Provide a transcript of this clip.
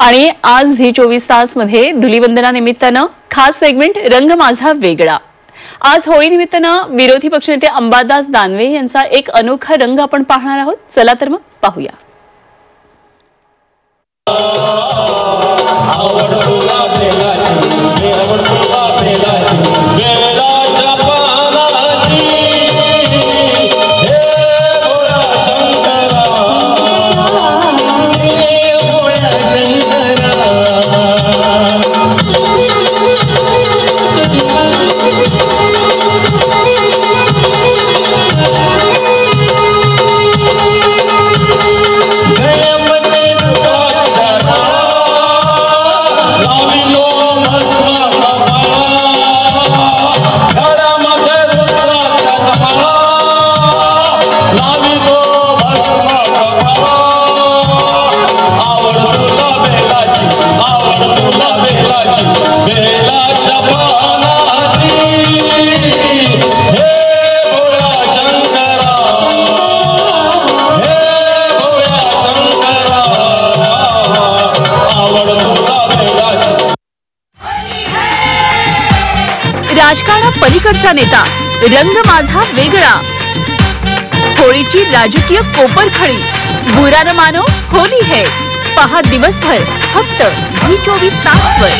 आणि आज झी 24 तास मध्ये धुलीवंदना निमित्तानं खास सेगमेंट रंग माझा वेगळा। आज होळी निमित्तानं विरोधी पक्षनेते अंबादास दानवे यांचा एक अनोखा रंग आपण पाहणार आहोत। चला तर मग पाहूया। राजकारणा पलीकडचा नेता रंग माझा वेगळा। होळीची राजकीय कोपरखळी बुरा न मानो होली है। पहा दिवसभर फक्त झी 24 तास वर।